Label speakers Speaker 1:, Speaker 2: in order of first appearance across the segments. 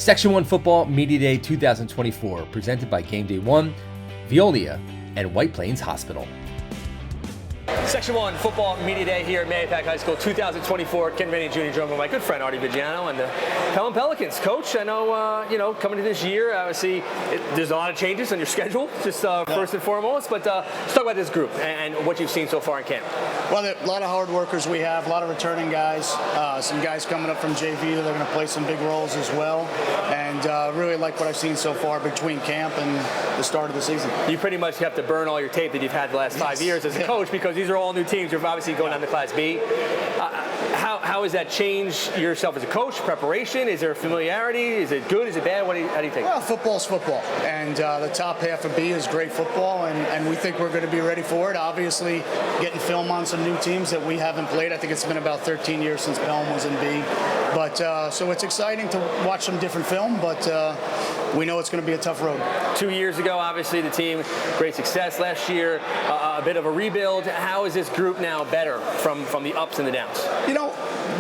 Speaker 1: Section 1 Football Media Day 2024, presented by GameDay 1, Veolia, and White Plains Hospital.
Speaker 2: Section 1 Football Media Day here at Mahopac High School 2024. Ken Rennie Jr. joined by my good friend Artie Viggiano and the Pelham Pelicans. Coach, I know, coming to this year, obviously, there's a lot of changes on your schedule, just first and foremost. But let's talk about this group and what you've seen so far in camp.
Speaker 3: Well, a lot of hard workers we have, a lot of returning guys, some guys coming up from JV that are going to play some big roles as well. And really like what I've seen so far between camp and the start of the season.
Speaker 2: You pretty much have to burn all your tape that you've had the last 5 years as a coach, because these are all new teams. You're obviously going down to Class B. How has that changed yourself as a coach? Preparation? Is there familiarity? Is it good? Is it bad? How do you think?
Speaker 3: Well, football's football, and the top half of B is great football, and we think we're going to be ready for it. Obviously, getting film on some new teams that we haven't played. I think it's been about 13 years since Pelham was in B. But so it's exciting to watch some different film, but we know it's going to be a tough road.
Speaker 2: 2 years ago, obviously, the team, great success last year, a bit of a rebuild. How is this group now better from the ups and the downs?
Speaker 3: You know,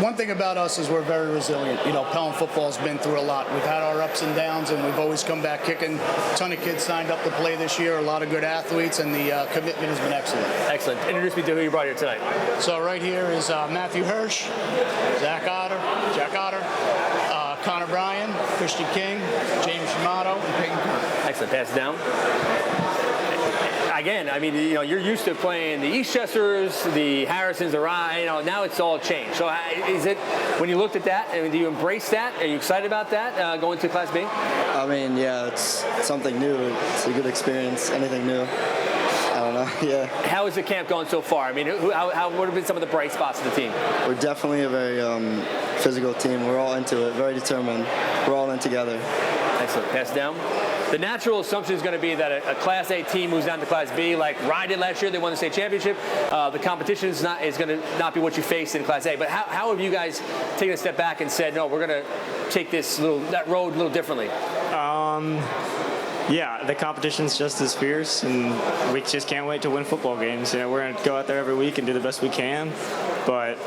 Speaker 3: one thing about us is we're very resilient. You know, Pelham football's been through a lot. We've had our ups and downs, and we've always come back kicking. A ton of kids signed up to play this year, a lot of good athletes, and the commitment has been excellent.
Speaker 2: Excellent. Introduce me to who you brought here tonight.
Speaker 3: So right here is Matthew Hirsch, Jack Otter, Connor Bryan, Christian King, James Shamato, and Peyton Kirk.
Speaker 2: Excellent. Pass it down. Again, I mean, you're used to playing the Eastchesters, the Harrisons, the Rye. Now it's all changed. So is it, when you looked at that, do you embrace that? Are you excited about that, going to Class B?
Speaker 4: I mean, yeah, it's something new. It's a good experience. Anything new. I don't know, yeah.
Speaker 2: How is the what have been some of the bright spots of the team?
Speaker 4: We're definitely a very physical team. We're all into it, very determined. We're all in together.
Speaker 2: Excellent. Pass it down. The natural assumption is going to be that a Class A team moves down to Class B, like Rye did last year. They won the state championship. The competition is going to not be what you face in Class A. But how have you guys taken a step back and said, no, we're going to take that road a little differently?
Speaker 5: Yeah, the competition's just as fierce, and we just can't wait to win football games. We're going to go out there every week and do the best we can, but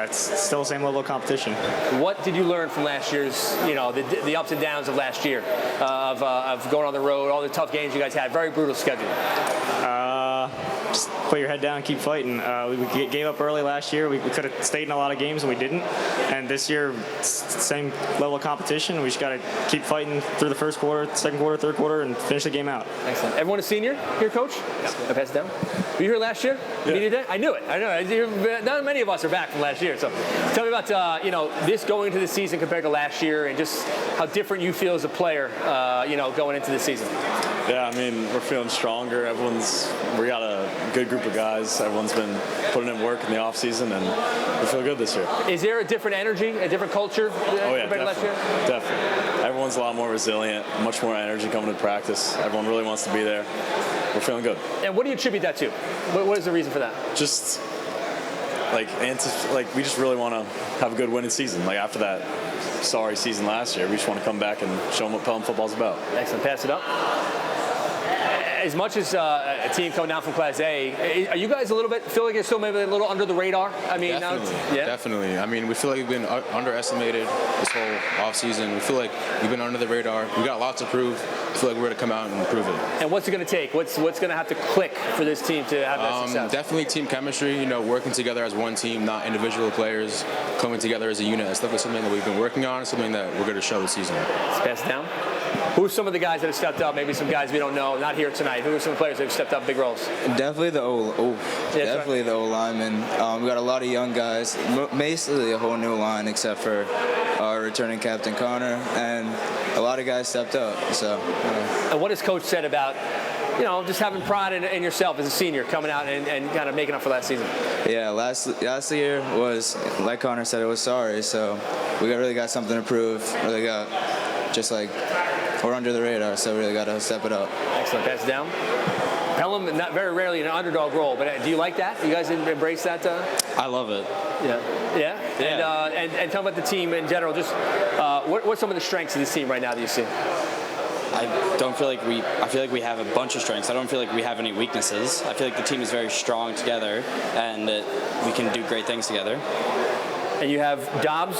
Speaker 5: it's still the same level of competition. What
Speaker 2: did you learn from last year's, the ups and downs of last year, of going on the road, all the tough games you guys had, very brutal schedule?
Speaker 5: Just put your head down and keep fighting. We gave up early last year. We could have stayed in a lot of games, and we didn't. And this year, same level of competition. We just got to keep fighting through the first quarter, second quarter, third quarter, and finish the game out.
Speaker 2: Excellent. Everyone a senior here, Coach? Yeah. I'll pass it down. Were you here last year?
Speaker 5: Yeah.
Speaker 2: Media day? I knew it. Not many of us are back from last year. So tell me about this going into the season compared to last year, and just how different you feel as a player, going into the season.
Speaker 6: Yeah, I mean, we're feeling stronger. We got a good group of guys. Everyone's been putting in work in the off season, and we feel good this year.
Speaker 2: Is there a different energy, a different culture compared to last year?
Speaker 6: Definitely. Everyone's a lot more resilient, much more energy coming to practice. Everyone really wants to be there. We're feeling good.
Speaker 2: And what do you attribute that to? What is the reason for that?
Speaker 6: Just we just really want to have a good winning season. Like after that sorry season last year, we just want to come back and show them what Pelham football's about.
Speaker 2: Excellent. Pass it up. As much as a team coming down from Class A, are you guys feel like you're still maybe a little under the radar? I mean,
Speaker 7: Definitely. I mean, we feel like we've been underestimated this whole offseason. We feel like we've been under the radar. We got lots to prove. I feel like we're going to come out and prove it.
Speaker 2: And what's it going to take? What's going to have to click for this team to have that success?
Speaker 7: Definitely team chemistry, working together as one team, not individual players, coming together as a unit. It's definitely something that we've been working on, something that we're going to show this season.
Speaker 2: Let's pass it down. Who are some of the guys that have stepped up? Maybe some guys we don't know, not here tonight. Who are some players that have stepped up big roles?
Speaker 4: Definitely the O linemen. We got a lot of young guys, basically a whole new line except for our returning captain Connor, and a lot of guys stepped up. So.
Speaker 2: And what has Coach said about, just having pride in yourself as a senior, coming out and kind of making up for last season?
Speaker 4: Yeah, last year was, like Connor said, it was sorry. So we really got something to prove. Really got we're under the radar, so we really got to step it up.
Speaker 2: Excellent. Pass it down. Pelham, not very rarely an underdog role, but do you like that? You guys embrace that?
Speaker 8: I love it.
Speaker 2: Yeah. And talk about the team in general. Just what's some of the strengths of this team right now that you see?
Speaker 8: I feel like we have a bunch of strengths. I don't feel like we have any weaknesses. I feel like the team is very strong together, and that we can do great things together.
Speaker 2: and you have Dobbs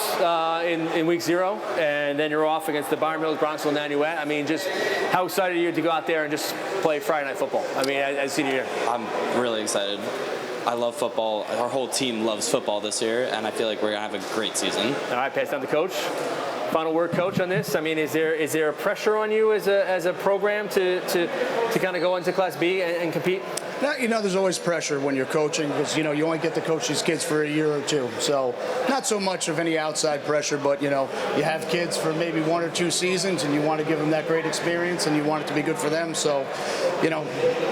Speaker 2: in week 0, and then you're off against the Byron Mills, Bronxville, Nanuet. I mean, just how excited are you to go out there and just play Friday Night Football? I mean, as senior year.
Speaker 8: I'm really excited. I love football. Our whole team loves football this year, and I feel like we're going to have a great season.
Speaker 2: All right, pass down to Coach. Final word, Coach, on this. I mean, is there a pressure on you as a program to kind of go into Class B and compete?
Speaker 3: No, there's always pressure when you're coaching because, you only get to coach these kids for a year or two. So not so much of any outside pressure, but, you have kids for maybe 1 or 2 seasons and you want to give them that great experience and you want it to be good for them. So,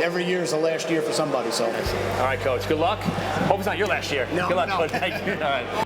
Speaker 3: every year is the last year for somebody. So.
Speaker 2: All right, Coach. Good luck. Hope it's not your last year.
Speaker 3: No,
Speaker 2: good luck,
Speaker 3: no.
Speaker 2: Coach. Thank you. All right.